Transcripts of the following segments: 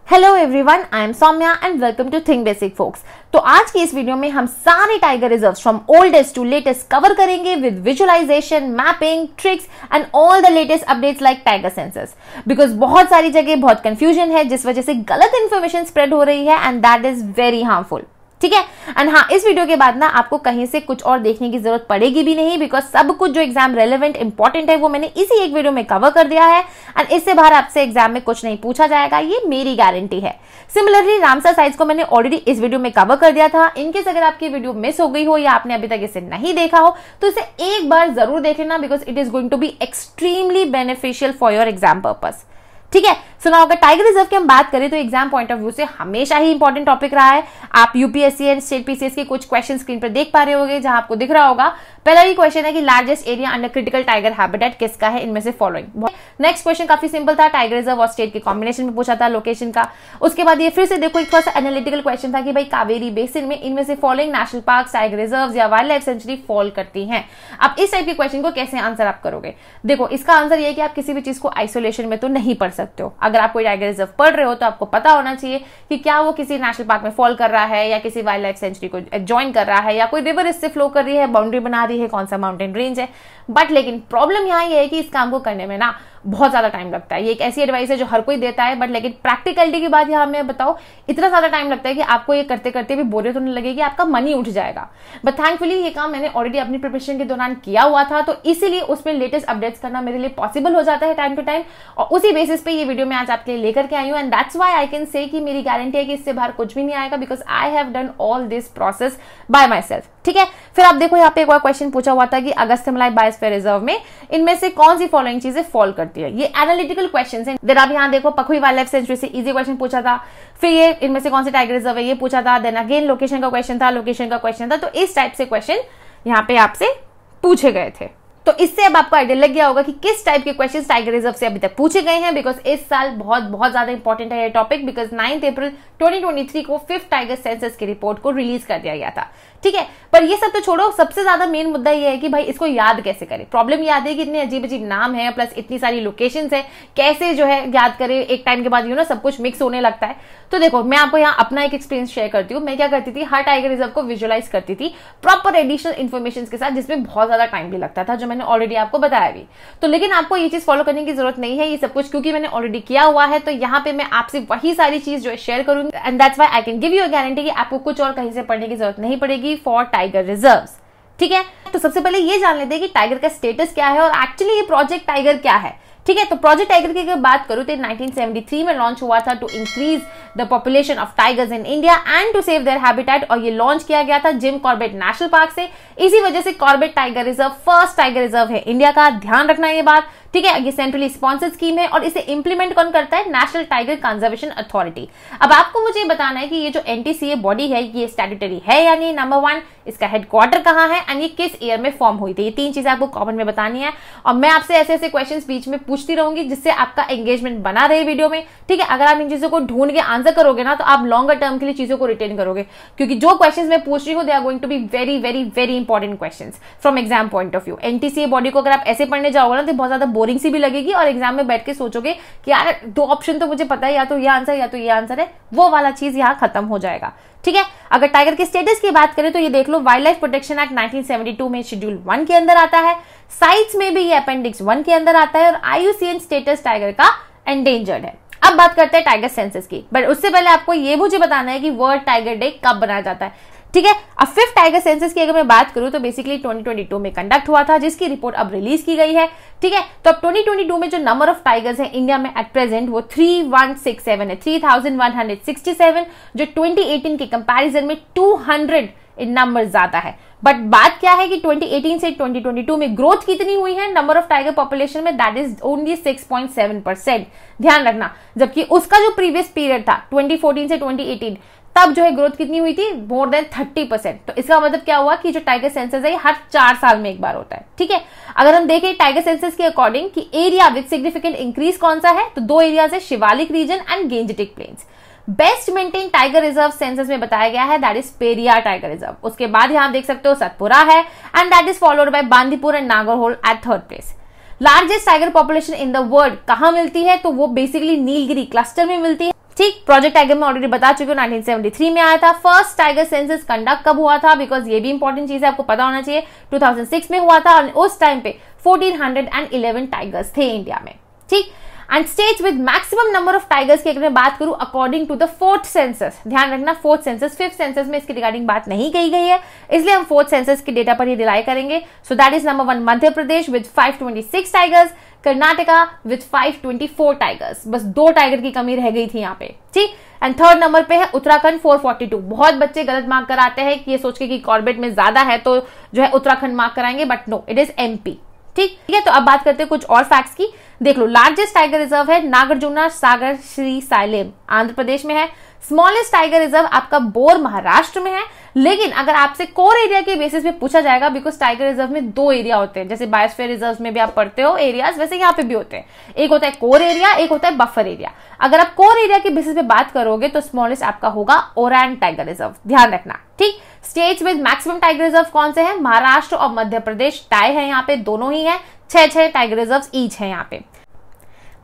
Hello everyone, I am Saumya and welcome to Think Basic Folks. तो आज की इस वीडियो में हम सारे tiger reserves from oldest to latest cover करेंगे with visualisation, mapping, tricks and all the latest updates like tiger census. Because बहुत सारी जगह बहुत कंफ्यूजन है जिस वजह से गलत इंफॉर्मेशन स्प्रेड हो रही है and that is very harmful. ठीक है। एंड हाँ, इस वीडियो के बाद ना आपको कहीं से कुछ और देखने की जरूरत पड़ेगी भी नहीं, बिकॉज सब कुछ जो एग्जाम रेलेवेंट इंपॉर्टेंट है वो मैंने इसी एक वीडियो में कवर कर दिया है एंड इससे बाहर आपसे एग्जाम में कुछ नहीं पूछा जाएगा, ये मेरी गारंटी है। सिमिलरली रामसर साइट्स को मैंने ऑलरेडी इस वीडियो में कवर कर दिया था। इनकेस अगर आपकी वीडियो मिस हो गई हो या आपने अभी तक इसे नहीं देखा हो तो इसे एक बार जरूर देख लेना, because it is going to be extremely beneficial for your exam purpose. ठीक है। सो नाउ अगर टाइगर रिजर्व की हम बात करें तो एग्जाम पॉइंट ऑफ व्यू से हमेशा ही इंपॉर्टेंट टॉपिक रहा है। आप यूपीएससी एंड स्टेट पीसीएस के कुछ क्वेश्चन स्क्रीन पर देख पा रहे होंगे, जहां आपको दिख रहा होगा पहला ही क्वेश्चन है कि largest area under critical tiger habitat किसका है इनमें से फॉलोइंग। नेक्स्ट क्वेश्चन काफी सिंपल था, टाइगर रिजर्व और स्टेट के कॉम्बिनेशन में पूछा था लोकेशन का। उसके बाद ये फिर से देखो एक थोड़ा सा एनालिटिकल क्वेश्चन था कि भाई कावेरी बेसिन में इनमें से following national park, tiger reserve या वाइल्ड लाइफ सेंचुरी फॉल करती हैं। अब इस टाइप के क्वेश्चन को कैसे आंसर आप करोगे? देखो, इसका आंसर ये है कि आप किसी भी चीज को आइसोलेशन में तो नहीं पढ़ सकते हो। अगर आप कोई टाइगर रिजर्व पढ़ रहे हो तो आपको पता होना चाहिए कि क्या वो किसी नेशनल पार्क में फॉल कर रहा है या किसी वाइल्ड लाइफ सेंचुरी को ज्वाइन कर रहा है या कोई रिवर इससे फ्लो कर रही है, बाउंड्री बना रही है, कौन सा माउंटेन रेंज है। बट लेकिन प्रॉब्लम यहाँ ये है कि इस काम को करने में ना बहुत ज्यादा टाइम लगता है। ये एक ऐसी एडवाइस है जो हर कोई देता है, बट लेकिन प्रैक्टिकलिटी की बात यहाँ मैं बताऊं, इतना ज्यादा टाइम लगता है कि आपको ये करते करते भी बोरियत होने लगेगी, आपका मनी उठ जाएगा। बट थैंकफुली ये काम मैंने ऑलरेडी अपनी प्रिपरेशन के दौरान किया हुआ था, तो इसीलिए उसमें लेटेस्ट अपडेट्स करना मेरे लिए पॉसिबल हो जाता है टाइम टू टाइम, और उसी बेसिस पे ये वीडियो मैं आज आपके लिए लेकर के आई हूँ। And that's why I can say कि मेरी गारंटी है कि इससे बाहर कुछ भी नहीं आएगा, because I have done all this process by my self. ठीक है। फिर आप देखो यहाँ पे एक और क्वेश्चन पूछा हुआ था कि अगस्त्यमलाई बायोस्फीयर रिजर्व में इनमें से कौन सी फॉलोइंग चीजें फॉल करती है। ये एनालिटिकल क्वेश्चंस हैं। देन आप यहाँ देखो पखुई वाइल्ड लाइफ सेंचुरी से इजी क्वेश्चन पूछा था, फिर ये इनमें से कौन से टाइगर रिजर्व है ये पूछा था, देन अगेन लोकेशन का क्वेश्चन था। तो इस टाइप से क्वेश्चन यहाँ पे आपसे पूछे गए थे। तो इससे अब आपको आइडिया लग गया होगा कि किस टाइप के क्वेश्चंस टाइगर रिजर्व से अभी तक पूछे गए हैं, बिकॉज इस साल बहुत ज्यादा इंपॉर्टेंट है ये टॉपिक, बिकॉज 9 अप्रैल 2023 को 5th टाइगर सेंसस की रिपोर्ट को रिलीज कर दिया गया था। ठीक है। पर ये सब तो छोड़ो, सबसे ज्यादा मेन मुद्दा ये है कि भाई इसको याद कैसे करें। प्रॉब्लम याद है कि इतने अजीब अजीब नाम है, प्लस इतनी सारी लोकेशंस है, कैसे जो है याद करें। एक टाइम के बाद सब कुछ मिक्स होने लगता है। तो देखो, मैं आपको यहाँ अपना एक एक्सपीरियंस शेयर करती हूँ। मैं क्या करती थी, हर टाइगर रिजर्व को विजुअलाइज करती थी प्रॉपर एडिशनल इन्फॉर्मेशन के साथ, जिसमें बहुत ज्यादा टाइम भी लगता था, जो मैंने ऑलरेडी आपको बताया भी। तो लेकिन आपको ये चीज फॉलो करने की जरूरत नहीं है, ये सब कुछ क्योंकि मैंने ऑलरेडी किया हुआ है। तो यहाँ पे मैं आपसे वही सारी चीज जो है शेयर करूंगी, and that's why I can give you a guarantee कि आपको कुछ और कहीं से पढ़ने की जरूरत नहीं पड़ेगी फॉर टाइगर रिजर्व्स। ठीक है। तो सबसे पहले ये जान लेते हैं कि टाइगर का स्टेटस क्या है और एक्चुअली ये प्रोजेक्ट टाइगर क्या है। ठीक है। तो प्रोजेक्ट टाइगर की अगर बात करूं तो 1973 में लॉन्च हुआ था to increase the population of tigers in India and to save their habitat, और ये लॉन्च किया गया था जिम कॉर्बेट नेशनल पार्क से। इसी वजह से Corbett tiger reserve first tiger reserve है इंडिया का, ध्यान रखना ये बात। ठीक है। ये सेंट्रली स्पॉन्सर्ड स्कीम है और इसे इंप्लीमेंट कौन करता है? National tiger conservation authority. अब आपको मुझे बताना है कि ये जो एनटीसीए बॉडी है ये स्टैट्यूटरी है या नहीं, नंबर 1, इसका हेडक्वार्टर कहां है एंड ये किस ईयर में फॉर्म हुई थी। ये 3 चीजें आपको कॉमन में बतानी है, और मैं आपसे ऐसे ऐसे क्वेश्चंस बीच में पूछती रहूंगी जिससे आपका एंगेजमेंट बना रहे वीडियो में। ठीक है। अगर आप इन चीजों को ढूंढ के आंसर करोगे ना तो आप लॉन्गर टर्म के लिए चीजों को रिटेन करोगे, क्योंकि जो क्वेश्चंस मैं पूछ रही हूँ they are going to be very very very important questions from exam point of view. NTCA body को अगर आप ऐसे पढ़ने जाओगे ना तो बहुत ज्यादा बोरिंग सी भी लगेगी, और एग्जाम में बैठ के सोचोगे कि यार 2 ऑप्शन तो मुझे पता है, या तो ये आंसर या तो ये आंसर है, वो वाला चीज यहाँ खत्म हो जाएगा। ठीक है। अगर टाइगर के स्टेटस की बात करें तो ये देख लो, वाइल्ड लाइफ प्रोटेक्शन एक्ट 1972 में शेड्यूल 1 के अंदर आता है, साइट्स में भी ये अपेंडिक्स 1 के अंदर आता है, और IUCN स्टेटस टाइगर का एंडेंजर्ड है। अब बात करते हैं टाइगर सेंसस की, बट उससे पहले आपको ये मुझे बताना है कि वर्ल्ड टाइगर डे कब बनाया जाता है। ठीक है। अब 5th टाइगर सेंसस की अगर मैं बात करूं तो बेसिकली 2022 में कंडक्ट हुआ था, जिसकी रिपोर्ट अब रिलीज की गई है। ठीक है। तो अब 2022 में जो नंबर ऑफ टाइगर्स है इंडिया में एट प्रेजेंट वो 3167 है, 3167, जो 2018 के कंपैरिजन में 200 इन नंबर ज्यादा है। बट बात क्या है कि 2018 से 2022 में ग्रोथ कितनी हुई है नंबर ऑफ टाइगर पॉपुलेशन में? That is only 6.7%। ध्यान रखना, जबकि उसका जो प्रीवियस पीरियड था 2014 से 2018, तब जो है ग्रोथ कितनी हुई थी? More than 30%। तो इसका मतलब क्या हुआ कि जो टाइगर सेंसस है हर 4 साल में एक बार होता है। ठीक है। अगर हम देखें टाइगर सेंसस के अकॉर्डिंग कि एरिया विद सिग्निफिकेंट इंक्रीज कौन सा है, तो 2 एरियाज है, Shivalik region and Gangetic plains. Best maintain tiger reserve census में बताया गया है that is Periyar tiger reserve. उसके बाद यहां देख सकते हो सतपुरा है, and that is followed by Bandipur and Nagarhole at 3rd place. Largest tiger population in the world कहां मिलती है? तो वो बेसिकली नीलगिरी क्लस्टर में मिलती है। ठीक, प्रोजेक्ट टाइगर में ऑलरेडी बता चुकी हूँ 1973 में आया था। फर्स्ट टाइगर सेंसस कंडक्ट कब हुआ था, बिकॉज ये भी इंपॉर्टेंट चीज है, आपको पता होना चाहिए। 2006 में हुआ था और उस टाइम पे 1411 टाइगर्स थे इंडिया में। ठीक, and states with maximum number of tigers की अगर मैं बात करूं according to the fourth census, ध्यान रखना फोर्थ सेंसस, फिफ्थ सेंसस में इसकी रिगार्डिंग बात नहीं कही गई है, इसलिए हम फोर्थ सेंसस के डेटा पर ही रिलाई करेंगे। So that is number 1 Madhya Pradesh with 526 tigers, Karnataka with 524 tigers, बस 2 टाइगर की कमी रह गई थी यहाँ पे। ठीक, एंड थर्ड नंबर पे है उत्तराखंड 442। बहुत बच्चे गलत मार्क कराते हैं कि ये सोच के कि कॉर्बेट में ज्यादा है तो जो है उत्तराखंड मार्क कराएंगे, but no, it is MP. ठीक है, तो अब बात करते हैं कुछ और फैक्ट्स की। देख लो, लार्जेस्ट टाइगर रिजर्व है नागार्जुन सागर श्री साइलेम, आंध्र प्रदेश में है। स्मॉलेस्ट टाइगर रिजर्व आपका बोर महाराष्ट्र में है। लेकिन अगर आपसे कोर एरिया के बेसिस पे पूछा जाएगा, बिकॉज टाइगर रिजर्व में 2 एरिया होते हैं, जैसे बायोस्फीयर रिजर्व में भी आप पढ़ते हो एरियाज, वैसे यहाँ पे भी होते हैं। एक होता है कोर एरिया, एक होता है बफर एरिया। अगर आप कोर एरिया के बेसिस पे बात करोगे तो स्मॉलेस्ट आपका होगा ओरैंग टाइगर रिजर्व, ध्यान रखना। ठीक, states with maximum tiger reserve कौन से हैं, महाराष्ट्र और मध्य प्रदेश टाई है यहाँ पे, दोनों ही है, 6 टाइगर रिजर्व ईच है यहाँ पे।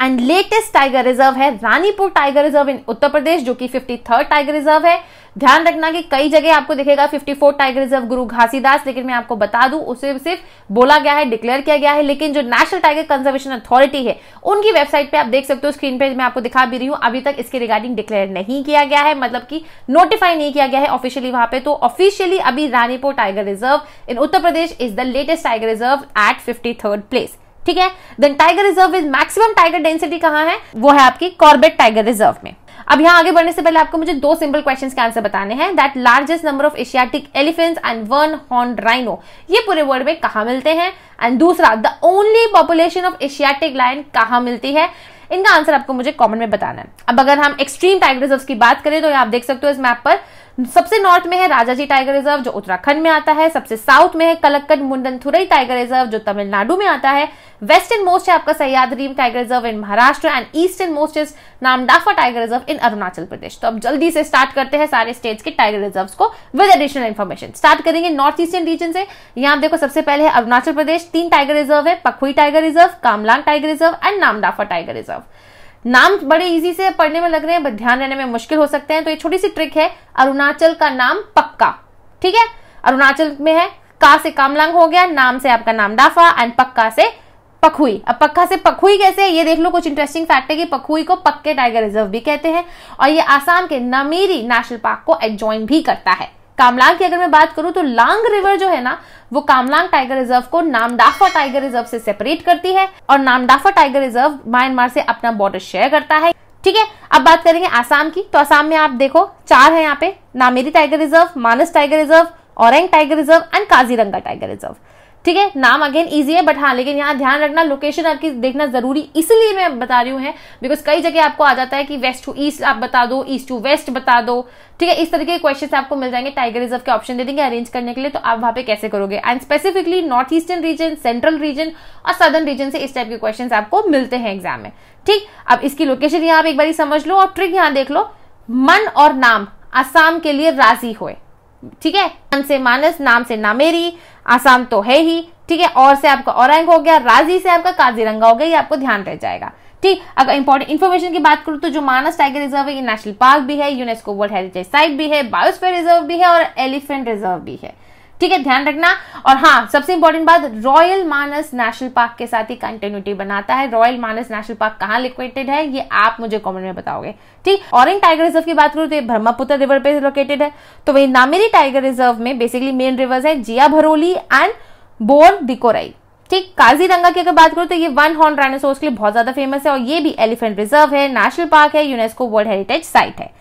एंड लेटेस्ट टाइगर रिजर्व है Ranipur tiger reserve in Uttar प्रदेश, जो कि 53rd टाइगर रिजर्व है। ध्यान रखना कि कई जगह आपको दिखेगा 54 टाइगर रिजर्व गुरु घासीदास, लेकिन मैं आपको बता दूं उसे सिर्फ बोला गया है, डिक्लेयर किया गया है। लेकिन जो नेशनल टाइगर कंजर्वेशन अथॉरिटी है उनकी वेबसाइट पे आप देख सकते हो, स्क्रीन पे मैं आपको दिखा भी रही हूं, अभी तक इसके रिगार्डिंग डिक्लेयर नहीं किया गया है, मतलब कि नोटिफाई नहीं किया गया है ऑफिशियली वहां पे। तो ऑफिशियली अभी Ranipur tiger reserve in Uttar Pradesh is the latest tiger reserve at 53rd place. ठीक है, then tiger reserve with maximum tiger density कहां है, वो है आपकी कॉर्बेट टाइगर रिजर्व में। अब यहां आगे बढ़ने से पहले आपको मुझे 2 सिंपल क्वेश्चंस के आंसर बताने हैं। That largest number of Asiatic elephants and one horned rhino, ये पूरे वर्ल्ड में कहां मिलते हैं। एंड दूसरा, the only population of Asiatic lion कहां मिलती है। इनका आंसर आपको मुझे कमेंट में बताना है। अब अगर हम एक्सट्रीम टाइगर रिजर्व की बात करें तो आप देख सकते हो इस मैप पर, सबसे नॉर्थ में है राजाजी टाइगर रिजर्व जो उत्तराखंड में आता है, सबसे साउथ में है कलक्कड मुंडनथुरई टाइगर रिजर्व जो तमिलनाडु में आता है, वेस्टर्न मोस्ट है आपका Sahyadri tiger reserve in Maharashtra, and eastern most is Namdapha tiger reserve in Arunachal Pradesh. तो अब जल्दी से स्टार्ट करते हैं सारे स्टेट्स के टाइगर रिजर्व्स को विद एडिशनल इन्फॉर्मेशन। स्टार्ट करेंगे नॉर्थ ईस्टर्न रीजन से। यहाँ आप देखो सबसे पहले है अरुणाचल प्रदेश, 3 टाइगर रिजर्व है, Pakhui tiger reserve, Kamlang tiger reserve and Namdapha tiger reserve. नाम बड़े इजी से पढ़ने में लग रहे हैं, बट ध्यान रहने में मुश्किल हो सकते हैं, तो ये छोटी सी ट्रिक है। अरुणाचल का नाम पक्का, ठीक है, अरुणाचल में है, का से कामलांग हो गया, नाम से आपका नामदाफा एंड पक्का से पखुई। अब पक्का से पखुई कैसे है ये देख लो। कुछ इंटरेस्टिंग फैक्ट है कि पखुई को पक्के टाइगर रिजर्व भी कहते हैं और ये आसाम के नामेरी नेशनल पार्क को एडजॉइन भी करता है। कामलांग की अगर मैं बात करूं तो लांग रिवर जो है ना, वो कामलांग टाइगर रिजर्व को नामदाफा टाइगर रिजर्व से सेपरेट करती है और नामदाफा टाइगर रिजर्व म्यांमार से अपना बॉर्डर शेयर करता है। ठीक है, अब बात करेंगे आसाम की। तो आसाम में आप देखो 4 है यहाँ पे, Nameri tiger reserve, Manas tiger reserve, orange tiger reserve and Kaziranga tiger reserve. ठीक है, नाम अगेन इजी है, बट हाँ लेकिन यहाँ ध्यान रखना लोकेशन आपकी देखना जरूरी इसलिए मैं बता रही हूँ है बिकॉज कई जगह आपको आ जाता है कि वेस्ट टू ईस्ट आप बता दो, ईस्ट टू वेस्ट बता दो। ठीक है, इस तरीके के क्वेश्चन आपको मिल जाएंगे, टाइगर रिजर्व के ऑप्शन दे देंगे अरेंज करने के लिए, तो आप वहां पे कैसे करोगे। And specifically north eastern region, central region और सदर्न रीजन से इस टाइप के क्वेश्चन आपको मिलते हैं एग्जाम में। ठीक, अब इसकी लोकेशन यहाँ आप एक बार समझ लो और ट्रिक यहाँ देख लो। मन और नाम आसाम के लिए राजी हुए। ठीक है, मन से मानस, नाम से नामेरी, आसाम तो है ही। ठीक है, और से आपका ओरेंग हो गया, राजी से आपका काजीरंगा हो गया, ये आपको ध्यान रह जाएगा। ठीक, अगर इंपॉर्टेंट इन्फॉर्मेशन की बात करूं तो जो मानस टाइगर रिजर्व है ये नेशनल पार्क भी है, यूनेस्को वर्ल्ड हेरिटेज साइट भी है, बायोस्फीयर रिजर्व भी है और एलिफेंट रिजर्व भी है। ठीक है, ध्यान रखना। और हाँ, सबसे इंपॉर्टेंट बात, रॉयल मानस नेशनल पार्क के साथ ही कंटिन्यूटी बनाता है। रॉयल मानस नेशनल पार्क कहाँ लोकेटेड है ये आप मुझे कमेंट में बताओगे। ठीक, ओरेंग टाइगर रिजर्व की बात करूं तो ये ब्रह्मपुत्र रिवर पे लोकेटेड है। तो वही नामेरी टाइगर रिजर्व में बेसिकली मेन रिवर्स है जिया भरोली एंड बोर दिकोराई। ठीक, काजीरंगा की अगर बात करूं तो ये वन हॉर्न राइनोसोरस के लिए बहुत ज्यादा फेमस है और ये भी एलिफेंट रिजर्व है, नेशनल पार्क है, यूनेस्को वर्ल्ड हेरिटेज साइट है।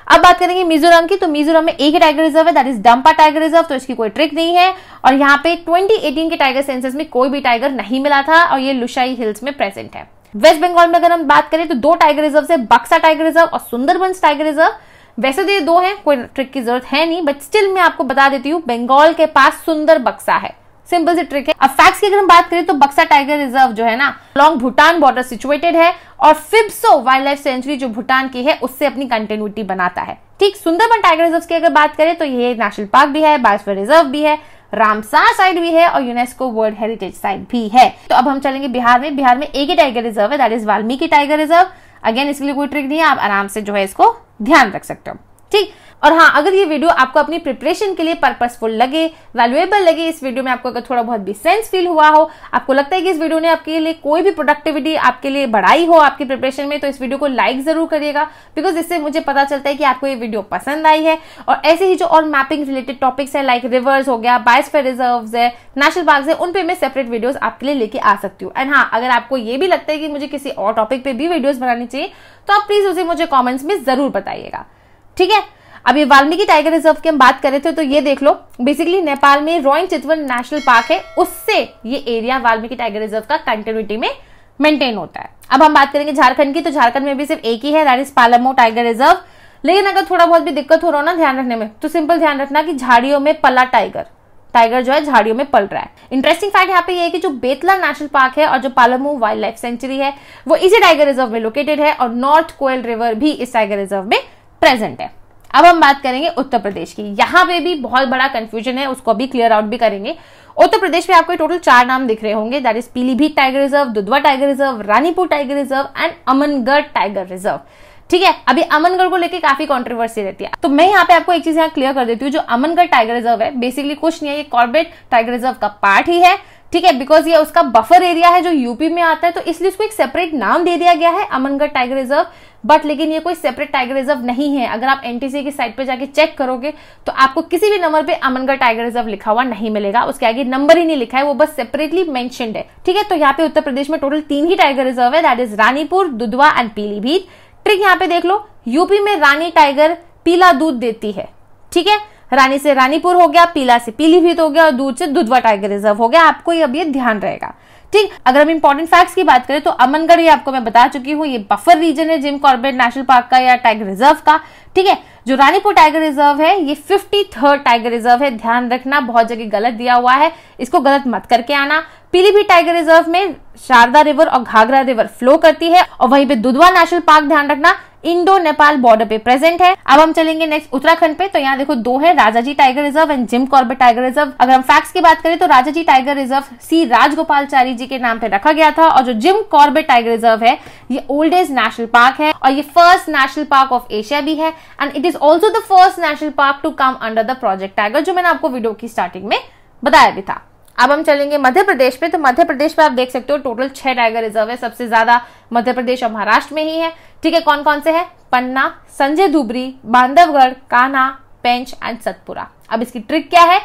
अब बात करेंगे मिजोरम की। तो मिजोरम में एक ही टाइगर रिजर्व है, that is Dampa tiger reserve, तो इसकी कोई ट्रिक नहीं है। और यहाँ पे 2018 के टाइगर सेंसस में कोई भी टाइगर नहीं मिला था और ये लुशाई हिल्स में प्रेजेंट है। वेस्ट बंगाल में अगर हम बात करें तो 2 टाइगर रिजर्व है, बक्सा टाइगर रिजर्व और सुंदरबंस टाइगर रिजर्व। वैसे तो ये 2 हैं, कोई ट्रिक की जरूरत है नहीं, बट स्टिल मैं आपको बता देती हूँ बंगाल के पास सुंदर बक्सा है, सिंपल सी ट्रिक है। अब फैक्ट्स की अगर हम बात करें तो बक्सा टाइगर रिजर्व जो है ना लॉन्ग भूटान बॉर्डर सिचुएटेड है और फिब्सो वाइल्ड लाइफ सेंचुरी जो भूटान की है उससे अपनी कंटिन्यूटी बनाता है। ठीक, सुंदरबन टाइगर रिजर्व की अगर बात करें तो ये नेशनल पार्क भी है, बायोस्फीयर रिजर्व भी है, रामसार साइट भी है और यूनेस्को वर्ल्ड हेरिटेज साइट भी है। तो अब हम चलेंगे बिहार में। बिहार में एक ही टाइगर रिजर्व है, that is Valmiki tiger reserve. Again इसके लिए कोई ट्रिक नहीं है, आप आराम से जो है इसको ध्यान रख सकते हो। ठीक, और हाँ, अगर ये वीडियो आपको अपनी प्रिपरेशन के लिए पर्पसफुल लगे, वैल्यूएबल लगे, इस वीडियो में आपको अगर थोड़ा बहुत भी सेंस फील हुआ हो, आपको लगता है कि इस वीडियो ने आपके लिए कोई भी प्रोडक्टिविटी आपके लिए बढ़ाई हो आपकी प्रिपरेशन में, तो इस वीडियो को लाइक जरूर करिएगा, बिकॉज इससे मुझे पता चलता है कि आपको ये वीडियो पसंद आई है। और ऐसे ही जो और मैपिंग रिलेटेड टॉपिक्स है, लाइक रिवर्स हो गया, बायोस्फीयर रिजर्व्स है, नेशनल पार्क है, उन पे मैं सेपरेट वीडियोस आपके लिए लेके आ सकती हूँ। एंड हाँ, अगर आपको ये भी लगता है कि मुझे किसी और टॉपिक पे भी वीडियोस बनानी चाहिए, तो आप प्लीज उसे मुझे कॉमेंट्स में जरूर बताइएगा। ठीक है, अभी वाल्मीकि टाइगर रिजर्व की हम बात कर रहे थे, तो ये देख लो, बेसिकली नेपाल में रोइंग चितवन नेशनल पार्क है, उससे ये एरिया वाल्मीकि टाइगर रिजर्व का कंटिन्यूटी में मेंटेन होता है। अब हम बात करेंगे झारखंड की, तो झारखंड में भी सिर्फ एक ही है, दैट इज पालामू टाइगर रिजर्व। लेकिन अगर थोड़ा बहुत भी दिक्कत हो रहा हो ना ध्यान रखने में, तो सिंपल ध्यान रखना कि झाड़ियों में पला टाइगर जो है झाड़ियों में पल रहा है। इंटरेस्टिंग फैक्ट यहाँ पे ये है कि जो बेतला नेशनल पार्क है और जो पालामू वाइल्ड लाइफ सेंचुरी है, वो इसी टाइगर रिजर्व में लोकेटेड है, और नॉर्थ कोयल रिवर भी इस टाइगर रिजर्व में प्रेजेंट है। अब हम बात करेंगे उत्तर प्रदेश की। यहाँ पे भी बहुत बड़ा कंफ्यूजन है, उसको भी क्लियर आउट भी करेंगे। उत्तर प्रदेश में आपको टोटल 4 नाम दिख रहे होंगे, that is Pilibhit tiger reserve, Dudhwa tiger reserve, Ranipur tiger reserve and Amangarh tiger reserve. ठीक है, अभी अमनगढ़ को लेकर काफी कंट्रोवर्सी रहती है, तो मैं यहाँ पे आपको एक चीज यहाँ क्लियर कर देती हूँ। जो अमनगढ़ टाइगर रिजर्व है, बेसिकली कुछ नहीं है, ये कॉर्बेट टाइगर रिजर्व का पार्ट ही है। ठीक है, बिकॉज ये उसका बफर एरिया है जो यूपी में आता है, तो इसलिए उसको एक सेपरेट नाम दे दिया गया है, अमनगढ़ टाइगर रिजर्व। बट लेकिन ये कोई सेपरेट टाइगर रिजर्व नहीं है। अगर आप एनटीसी की साइट पे जाके चेक करोगे, तो आपको किसी भी नंबर पे अमनगढ़ टाइगर रिजर्व लिखा हुआ नहीं मिलेगा, उसके आगे नंबर ही नहीं लिखा है, वो बस सेपरेटली मेंशन्ड है। ठीक है, तो यहाँ पे उत्तर प्रदेश में टोटल 3 ही टाइगर रिजर्व है, that is Ranipur, Dudhwa and Pilibhit. Trick यहाँ पे देख लो, यूपी में रानी टाइगर पीला दूध देती है। ठीक है, रानी से रानीपुर हो गया, पीला से पीलीभीत हो गया, और दूध से दुधवा टाइगर रिजर्व हो गया। आपको ये अब ये ध्यान रहेगा। ठीक, अगर हम इंपॉर्टेंट फैक्ट्स की बात करें, तो अमनगढ़ ये आपको मैं बता चुकी हूँ, ये बफर रीजन है जिम कॉर्बेट नेशनल पार्क का या टाइगर रिजर्व का। ठीक है, जो रानीपुर टाइगर रिजर्व है, ये 53rd टाइगर रिजर्व है, ध्यान रखना, बहुत जगह गलत दिया हुआ है, इसको गलत मत करके आना। पीलीभीत टाइगर रिजर्व में शारदा रिवर और घाघरा रिवर फ्लो करती है, और वहीं पे दुधवा नेशनल पार्क, ध्यान रखना, इंडो नेपाल बॉर्डर पे प्रेजेंट है। अब हम चलेंगे नेक्स्ट उत्तराखंड पे, तो यहाँ देखो 2 है, Rajaji tiger reserve and Jim Corbett tiger reserve. अगर हम फैक्ट्स की बात करें, तो राजाजी टाइगर रिजर्व सी राजगोपालचारी जी के नाम पे रखा गया था, और जो जिम कॉर्बेट टाइगर रिजर्व है, ये ओल्डेस्ट नेशनल पार्क है, और ये first national park of Asia भी है, and it is also the first national park to come under the project tiger, जो मैंने आपको वीडियो की स्टार्टिंग में बताया भी था। अब हम चलेंगे मध्य प्रदेश पे, तो मध्य प्रदेश पे आप देख सकते हो टोटल 6 टाइगर रिजर्व है, सबसे ज्यादा मध्य प्रदेश और महाराष्ट्र में ही है। ठीक है, कौन कौन से हैं? पन्ना, संजय धुबरी, बांधवगढ़, कान्हा, पेंच एंड सतपुरा। अब इसकी ट्रिक क्या है?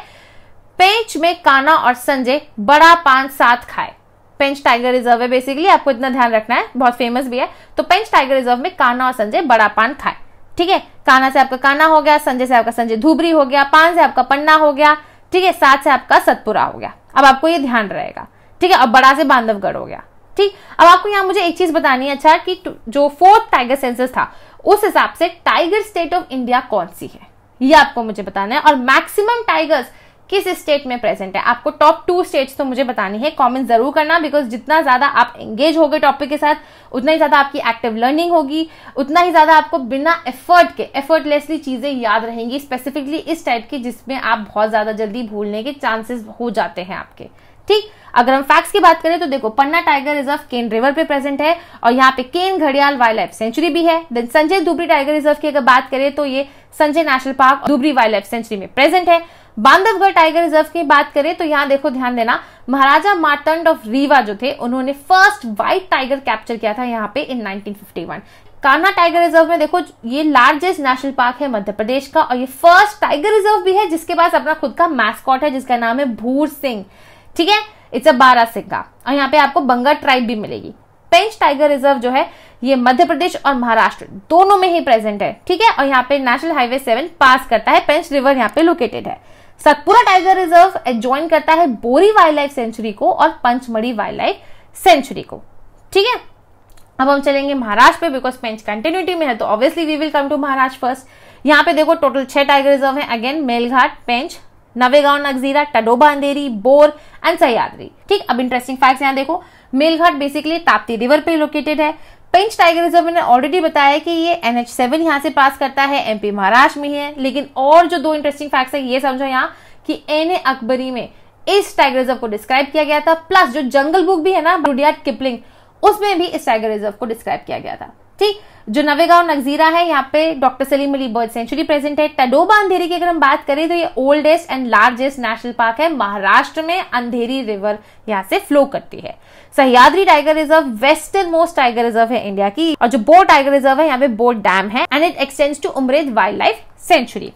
पेंच में कान्हा और संजय बड़ा पान साथ खाए। पेंच टाइगर रिजर्व है, बेसिकली आपको इतना ध्यान रखना है, बहुत फेमस भी है। तो पेंच टाइगर रिजर्व में कान्हा और संजय बड़ा पान खाए। ठीक है, कान्हा से आपका कान्हा हो गया, संजय से आपका संजय धुबरी हो गया, पान से आपका पन्ना हो गया, ठीक है, साथ से आपका सतपुरा हो गया। अब आपको ये ध्यान रहेगा। ठीक है, अब बड़ा से बांधवगढ़ हो गया। ठीक, अब आपको यहाँ मुझे एक चीज बतानी है, अच्छा, कि जो 4th टाइगर सेंसस था, उस हिसाब से टाइगर स्टेट ऑफ इंडिया कौन सी है, ये आपको मुझे बताना है, और मैक्सिमम टाइगर्स किस स्टेट में प्रेजेंट है। आपको टॉप 2 स्टेट्स तो मुझे बतानी है, कमेंट जरूर करना, बिकॉज जितना ज्यादा आप एंगेज होगे टॉपिक के साथ, उतना ही ज्यादा आपकी एक्टिव लर्निंग होगी, उतना ही ज्यादा आपको बिना एफर्ट के एफर्टलेसली चीजें याद रहेंगी, स्पेसिफिकली इस टाइप की जिसमें आप बहुत ज्यादा जल्दी भूलने के चांसेस हो जाते हैं आपके। ठीक, अगर हम फैक्ट्स की बात करें, तो देखो पन्ना टाइगर रिजर्व केन रिवर पे प्रेजेंट है, और यहाँ पे केन घड़ियाल वाइल्ड लाइफ सेंचुरी भी है। Then Sanjay Dhubri tiger reserve की अगर बात करें, तो ये Sanjay national park Dhubri wild life sanctuary में प्रेजेंट है। बांधवगढ़ टाइगर रिजर्व की बात करें, तो यहाँ देखो ध्यान देना, महाराजा मार्तंड ऑफ रीवा जो थे, उन्होंने फर्स्ट व्हाइट टाइगर कैप्चर किया था यहाँ पे इन 1951। कान्हा टाइगर रिजर्व में देखो, ये लार्जेस्ट नेशनल पार्क है मध्य प्रदेश का, और ये फर्स्ट टाइगर रिजर्व भी है जिसके पास अपना खुद का मैस्कॉट है, जिसका नाम है भूर सिंह। ठीक है, इट्स अ बारासिंगा, और यहाँ पे आपको बंगा ट्राइब भी मिलेगी। पेंच टाइगर रिजर्व जो है, ये मध्य प्रदेश और महाराष्ट्र दोनों में ही प्रेजेंट है। ठीक है, और यहाँ पे नेशनल हाईवे 7 पास करता है, पेंच रिवर यहाँ पे लोकेटेड है। सतपुरा टाइगर रिजर्व एडजॉइन करता है बोरी वाइल्ड लाइफ सेंचुरी को और पंचमढ़ी वाइल्ड लाइफ सेंचुरी को। ठीक है, अब हम चलेंगे महाराष्ट्र पे, बिकॉज पेंच कंटिन्यूटी में है, तो obviously we will come to Maharashtra first. यहाँ पे देखो टोटल 6 टाइगर रिजर्व है, अगेन मेलघाट, पेंच, नवेगांव नगजीरा, टडोबा अंधेरी, बोर एंड सह्याद्री। ठीक, अब इंटरेस्टिंग फैक्ट्स यहाँ देखो, मेलघाट बेसिकली ताप्ती रिवर पे लोकेटेड है। पेंच टाइगर रिजर्व मैंने ऑलरेडी बताया कि ये NH7 यहाँ से पास करता है, MP महाराष्ट्र में है। लेकिन और जो 2 इंटरेस्टिंग फैक्ट्स है, ये समझो यहाँ कि N.A. अकबरी में इस टाइगर रिजर्व को डिस्क्राइब किया गया था, प्लस जो जंगल बुक भी है ना रुडयार्ड किपलिंग, उसमें भी इस टाइगर रिजर्व को डिस्क्राइब किया गया था। ठीक। जो नवेगांव नगजीरा है, यहाँ पे doctor Salim Ali bird sanctuary present है। तडोबा अंधेरी की अगर हम बात करें तो ये oldest and largest national park है। महाराष्ट्र में अंधेरी रिवर यहाँ से फ्लो करती है। Sahyadri tiger reserve western most tiger reserve है इंडिया की। और जो बोर टाइगर रिजर्व है, यहाँ पे बोर डैम है and it extends to Umred wild life sanctuary.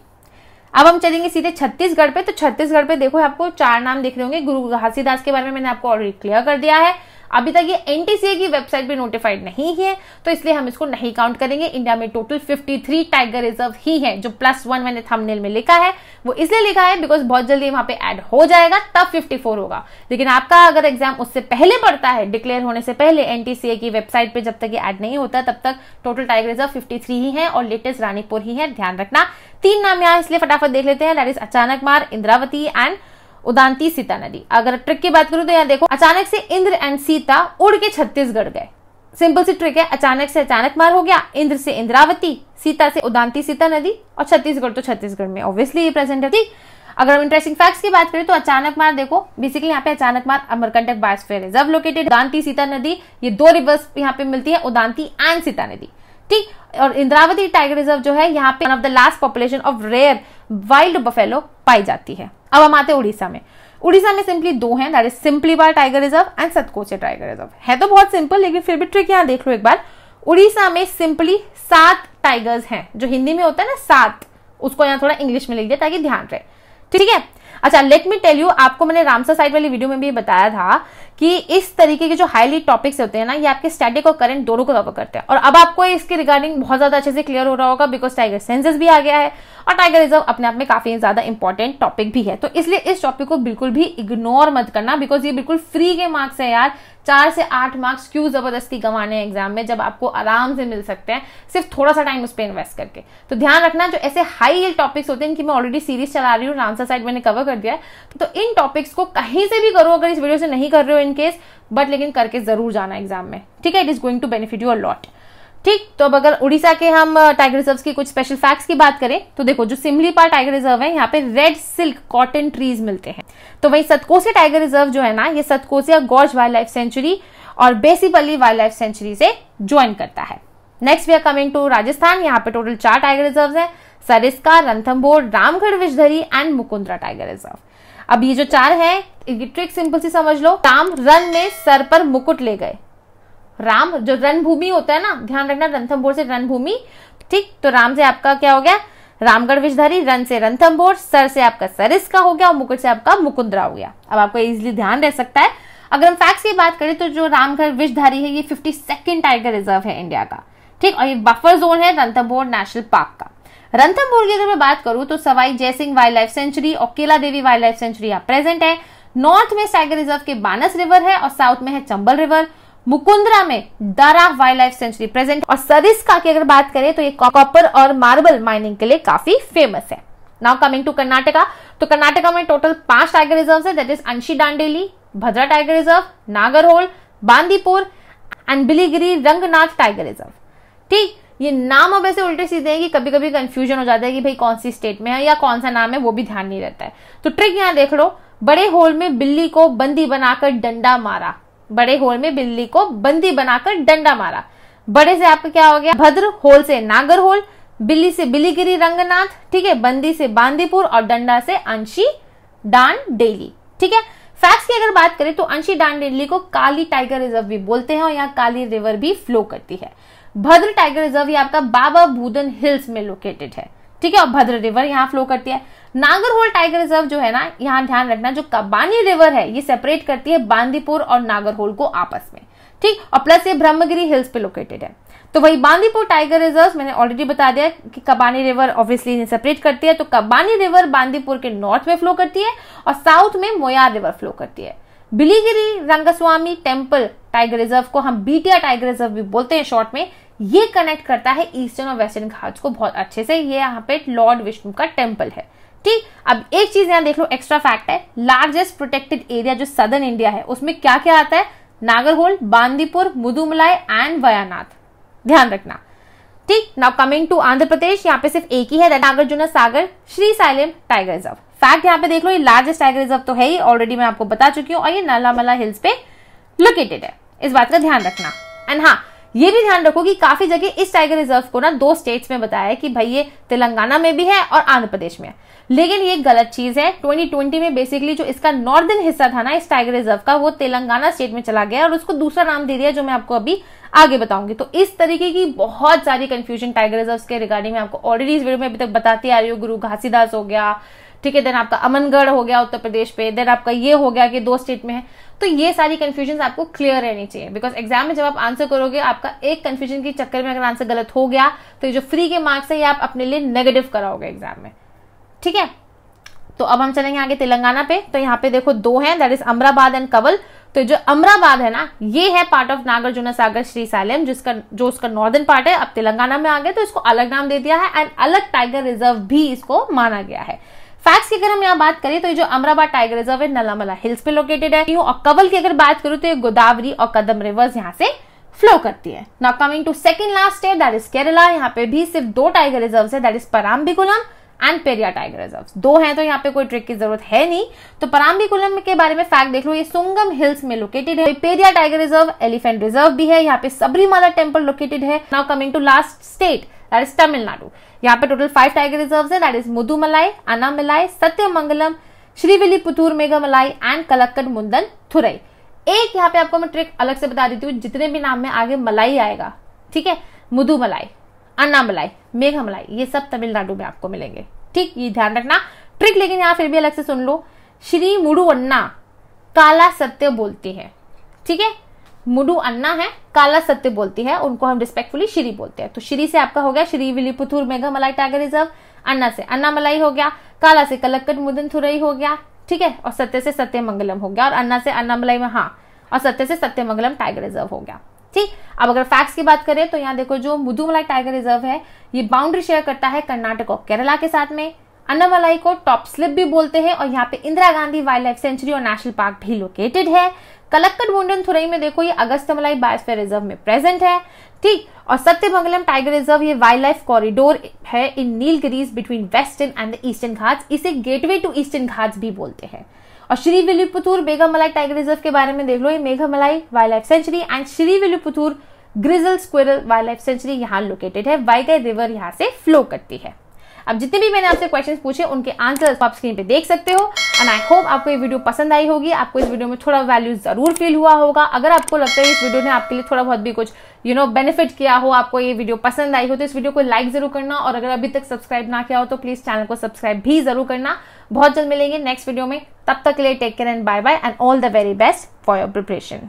अब हम चलेंगे सीधे छत्तीसगढ़ पे। तो छत्तीसगढ़ पे देखो आपको 4 नाम दिख रहे होंगे। गुरु घासीदास के बारे में मैंने आपको ऑलरेडी क्लियर कर दिया है। अभी तक ये एनटीसीए की वेबसाइट पे नोटिफाइड नहीं है, तो इसलिए हम इसको नहीं काउंट करेंगे। इंडिया में टोटल 53 टाइगर रिजर्व ही है। जो +1 मैंने थंबनेल में लिखा है वो इसलिए लिखा है बिकॉज बहुत जल्दी वहां पे ऐड हो जाएगा, तब 54 होगा। लेकिन आपका अगर एग्जाम उससे पहले पड़ता है, डिक्लेयर होने से पहले एनटीसीए की वेबसाइट पे जब तक ये ऐड नहीं होता, तब तक टोटल टाइगर रिजर्व 53 ही है और लेटेस्ट रानीपुर ही है, ध्यान रखना। 3 नाम यहाँ इसलिए फटाफट देख लेते हैं, that is Achanakmar, Indravati and Udanti Sita नदी। अगर ट्रिक की बात करूं तो यहाँ देखो, अचानक से इंद्र एंड सीता उड़ के छत्तीसगढ़ गए। सिंपल सी ट्रिक है, अचानक से अचानकमार हो गया, इंद्र से इंद्रावती, सीता से उदांती सीता नदी, और छत्तीसगढ़ तो छत्तीसगढ़ में ऑब्वियसली प्रेजेंट है। ठीक। अगर हम इंटरेस्टिंग फैक्ट्स की बात करें तो अचानकमार देखो, बेसिकली यहाँ पे Achanakmar Amarkantak biosphere reserve located. Udanti Sita नदी, ये 2 रिवर्स यहाँ पे मिलती है, उदांती एंड सीता नदी। ठीक। और इंद्रावती टाइगर रिजर्व जो है, यहाँ पे one of the last population of rare wild buffalo पाई जाती है। अब हम आते हैं उड़ीसा में। उड़ीसा में सिंपली 2 हैं, that is Similipal tiger reserve and Satkosia tiger reserve. है तो बहुत सिंपल, लेकिन फिर भी ट्रिक यहाँ देख लो एक बार। उड़ीसा में सिंपली 7 टाइगर्स हैं। जो हिंदी में होता है ना 7, उसको यहाँ थोड़ा इंग्लिश में लिख दिया ताकि ध्यान रहे। ठीक है। अच्छा, लेट मी टेल यू, आपको मैंने रामसर साइट वाली वीडियो में भी बताया था कि इस तरीके के जो हाईली टॉपिक्स होते हैं ना, ये आपके स्टैटिक और करंट दोनों को कवर करते हैं। और अब आपको इसके रिगार्डिंग बहुत ज्यादा अच्छे से क्लियर हो रहा होगा बिकॉज टाइगर सेंसस भी आ गया है और टाइगर रिजर्व अपने आप में काफी ज्यादा इंपॉर्टेंट टॉपिक भी है। तो इसलिए इस टॉपिक को बिल्कुल भी इग्नोर मत करना बिकॉज ये बिल्कुल फ्री के मार्क्स है यार। 4 से 8 मार्क्स क्यों जबरदस्ती गंवाने एग्जाम में, जब आपको आराम से मिल सकते हैं सिर्फ थोड़ा सा टाइम उस पर इन्वेस्ट करके। तो ध्यान रखना, जो ऐसे हाई यील्ड टॉपिक्स होते हैं, इनकी मैं ऑलरेडी सीरीज चला रही हूँ, रामसर साइट मैंने कवर कर दिया है। तो इन टॉपिक्स को कहीं से भी करो, अगर इस वीडियो से नहीं कर रहे हो इनकेस, बट लेकिन करके जरूर जाना एग्जाम में। ठीक है, it is going to benefit you a lot. ठीक। तो अब अगर उड़ीसा के हम टाइगर रिजर्व की कुछ स्पेशल फैक्ट्स की बात करें तो देखो, जो सिमलीपाल टाइगर रिजर्व है, यहाँ पे रेड सिल्क कॉटन ट्रीज मिलते हैं। तो वही सतकोसे टाइगर रिजर्व जो है ना, ये Satkosia gorge wild life sanctuary और बेसीपल्ली वाइल्ड लाइफ सेंचुरी से ज्वाइन करता है। Next we are coming to Rajasthan. यहाँ पे टोटल 4 टाइगर रिजर्व है, Sariska, Ranthambore, Ramgarh Vishdhari and Mukundra tiger reserve. अब ये जो 4 है, इनकी ट्रिक सिंपल सी समझ लो। राम रन में सर पर मुकुट ले गए। राम जो रणभूमि होता है ना, ध्यान रखना, रणथंभौर से रणभूमि। ठीक। तो राम से आपका क्या हो गया, रामगढ़ विषधरी, रन से रणथंभौर, सर से आपका सरिस्का हो गया और मुकुट से आपका मुकुंदरा हो गया। अब आपको इजिली ध्यान रह सकता है। अगर हम फैक्ट्स की बात करें तो जो रामगढ़ विषधारी है, ये 52nd टाइगर रिजर्व है इंडिया का। ठीक। और ये बफर जोन है रणथंभौर नेशनल पार्क का। रणथंभौर की अगर मैं बात करूं तो Sawai Jaisingh wild life sanctuary और Kela Devi wild life sanctuary यहाँ प्रेजेंट है। नॉर्थ में टाइगर रिजर्व के बानस रिवर है और साउथ में है चंबल रिवर। मुकुंदरा में Dara wild life sanctuary present. और सरिस्का की अगर बात करें तो ये कॉपर और मार्बल माइनिंग के लिए काफी फेमस है। Now coming to Karnataka. तो कर्नाटका में टोटल 5 टाइगर रिजर्व है, that is Anshi Dandeli, Bhadra tiger reserve, Nagarhole, Bandipur and Biligiri Ranganatha tiger reserve. ठीक। ये नाम अब ऐसे उल्टे सीधे हैं कि कभी कभी कंफ्यूजन हो जाता है कि भाई कौन सी स्टेट में है या कौन सा नाम है, वो भी ध्यान नहीं रहता है। तो ट्रिक यहाँ देख लो, बड़े होल में बिल्ली को बंदी बनाकर डंडा मारा। बड़े होल में बिल्ली को बंदी बनाकर डंडा मारा। बड़े से आपका क्या हो गया, भद्र, होल से नागरहोल, बिल्ली से बिलीगिरी रंगनाथ, ठीक है, बंदी से बांदीपुर और डंडा से अंशी डांडेली। ठीक है। फैक्ट्स की अगर बात करें तो अंशी डांडेली को काली टाइगर रिजर्व भी बोलते हैं और यहाँ काली रिवर भी फ्लो करती है। भद्र टाइगर रिजर्व ये आपका बाबा बूदन हिल्स में लोकेटेड है। ठीक है। और भद्र रिवर यहाँ फ्लो करती है। नागरहोल टाइगर रिजर्व जो है ना, यहाँ ध्यान रखना, जो कबानी रिवर है ये सेपरेट करती है बांदीपुर और नागरहोल को आपस में। ठीक। और प्लस ये ब्रह्मगिरी हिल्स पे लोकेटेड है। तो वही बांदीपुर टाइगर रिजर्व मैंने ऑलरेडी बता दिया कि कबानी रिवर ऑब्वियसली सेपरेट करती है। तो कबानी रिवर बांदीपुर के नॉर्थ में फ्लो करती है और साउथ में मोयार रिवर फ्लो करती है। Biligiri Rangaswamy temple tiger reserve को हम बीटिया टाइगर रिजर्व भी बोलते हैं शॉर्ट में। ये कनेक्ट करता है ईस्टर्न और वेस्टर्न घाट्स को बहुत अच्छे से। ये यहाँ पे लॉर्ड विष्णु का टेम्पल है। ठीक। अब एक चीज यहाँ देख लो, एक्स्ट्रा फैक्ट है, लार्जेस्ट प्रोटेक्टेड एरिया जो सदर्न इंडिया है उसमें क्या क्या आता है, नागरहोल, बांदीपुर, मुदुमलाई एंड वयानाथ। ध्यान रखना। ठीक। Now coming to Andhra Pradesh, यहाँ पे सिर्फ एक ही है, Nagarjuna Sagar Srisailam tiger reserve. Fact यहाँ पे देख लो, ये लार्जेस्ट टाइगर रिजर्व तो है ही, ऑलरेडी मैं आपको बता चुकी हूँ, और ये नलामला हिल्स पे लोकेटेड है, इस बात का ध्यान रखना। एंड हाँ, ये भी ध्यान रखो कि काफी जगह इस टाइगर रिजर्व को ना 2 स्टेट्स में बताया है कि भाई ये तेलंगाना में भी है और आंध्र प्रदेश में है, लेकिन ये गलत चीज है। 2020 में बेसिकली जो इसका नॉर्दर्न हिस्सा था ना इस टाइगर रिजर्व का, वो तेलंगाना स्टेट में चला गया और उसको दूसरा नाम दे दिया जो मैं आपको अभी आगे बताऊंगी। तो इस तरीके की बहुत सारी कंफ्यूजन टाइगर रिजर्व के रिगार्डिंग मैं आपको ऑलरेडी इस वीडियो में अभी तक बताती आ रही हूँ। गुरु घासीदास हो गया, ठीक है, देन आपका अमनगढ़ हो गया उत्तर प्रदेश पे, देन आपका ये हो गया कि 2 स्टेट में है। तो ये सारी कंफ्यूजन आपको क्लियर रहनी चाहिए, बिकॉज एग्जाम में जब आप आंसर करोगे आपका एक कंफ्यूजन के चक्कर में अगर आंसर गलत हो गया तो ये जो फ्री के मार्क्स है ये आप अपने लिए नेगेटिव कराओगे एग्जाम में, ठीक है। तो अब हम चलेंगे आगे तेलंगाना पे। तो यहाँ पे देखो 2 हैं, दैट इज अमराबाद एंड कवल। तो जो अमराबाद है ना ये है पार्ट ऑफ नागार्जुन सागर श्रीशैलम, जो उसका नॉर्दर्न पार्ट है, अब तेलंगाना में आ गया तो इसको अलग नाम दे दिया है एंड अलग टाइगर रिजर्व भी इसको माना गया है। फैक्ट्स की अगर हम यहाँ बात करें तो ये जो अमराबाद टाइगर रिजर्व है नलामला हिल्स पे लोकेटेड है, और कवल की अगर बात करूं तो ये गोदावरी और कदम रिवर्स यहाँ से फ्लो करती है। Now coming to second last state that is Kerala. यहाँ पे भी सिर्फ 2 टाइगर रिजर्व है, that is Parambikulam and Periyar tiger reserve. 2 हैं तो यहाँ पे कोई ट्रिक की जरूरत है नहीं। तो पराम्बिकुलम के बारे में फैक्ट देख लो, ये सुंगम हिल्स में लोकेटेड है। Periyar tiger reserve elephant reserve भी है, यहाँ पे सबरीमाला टेम्पल लोकेटेड है। Now coming to last state that is Tamil Nadu. यहाँ पे टोटल 5 टाइगर रिजर्व है, that is Mudumalai, Anamalai, Sathyamangalam, Srivilliputhur Megamalai and Kalakkad Mundanthurai. एक यहाँ पे आपको मैं ट्रिक अलग से बता देती हूँ, जितने भी नाम में आगे मलाई आएगा, ठीक है, मुदुमलाई, अन्नामलाई, मेघमलाई, ये सब तमिलनाडु में आपको मिलेंगे, ठीक, ये ध्यान रखना ट्रिक। लेकिन यहाँ फिर भी अलग से सुन लो, श्री मुडु अन्ना काला सत्य बोलती है, ठीक है, मुडु अन्ना है, काला सत्य बोलती है, उनको हम रिस्पेक्टफुली श्री बोलते हैं। तो श्री से आपका हो गया श्रीविल्लीपुतूर मेघमलाई टाइगर रिजर्व, अन्ना से अन्नामलाई हो गया, काला से कलक्कड मुंदन थुरई हो गया, ठीक है, और सत्य से सत्यमंगलम हो गया, और अन्ना से अन्नामलाई में हाँ, और सत्य से सत्यमंगलम टाइगर रिजर्व हो गया, ठीक। अब अगर फैक्ट्स की बात करें तो यहाँ देखो जो मुदुमलाई टाइगर रिजर्व है ये बाउंड्री शेयर करता है कर्नाटक और केरला के साथ में। अन्नामलाई को टॉप स्लिप भी बोलते हैं और यहाँ पे Indira Gandhi wild life sanctuary और नेशनल पार्क भी लोकेटेड है। कलक्कड मुंडन थुरई में देखो ये अगस्त्यमलाई बायोस्फीयर रिजर्व में प्रेजेंट है, ठीक। और सत्यमंगलम टाइगर रिजर्व ये वाइल्ड लाइफ कॉरिडोर है in Nilgiris between Western and the Eastern Ghats, इसे गेटवे टू ईस्टर्न घाट्स भी बोलते हैं। और श्रीविल्लीपुतूर मेघमलाई टाइगर रिजर्व के बारे में देख लो, ये Megamalai wild life sanctuary and Srivilliputhur grizzled squirrel wild life sanctuary यहाँ लोकेटेड है। वाइगई रिवर यहाँ से फ्लो करती है। अब जितने भी मैंने आपसे क्वेश्चंस पूछे उनके आंसर्स आप स्क्रीन पे देख सकते हो एंड आई होप आपको ये वीडियो पसंद आई होगी, आपको इस वीडियो में थोड़ा वैल्यू जरूर फील हुआ होगा। अगर आपको लगता है इस वीडियो ने आपके लिए थोड़ा बहुत भी कुछ बेनिफिट किया हो, आपको ये वीडियो पसंद आई हो, तो इस वीडियो को लाइक जरूर करना, और अगर अभी तक सब्सक्राइब ना किया हो तो प्लीज चैनल को सब्सक्राइब भी जरूर करना। बहुत जल्द मिलेंगे नेक्स्ट वीडियो में, तब तक के लिए take care and bye bye and all the very best for your preparation.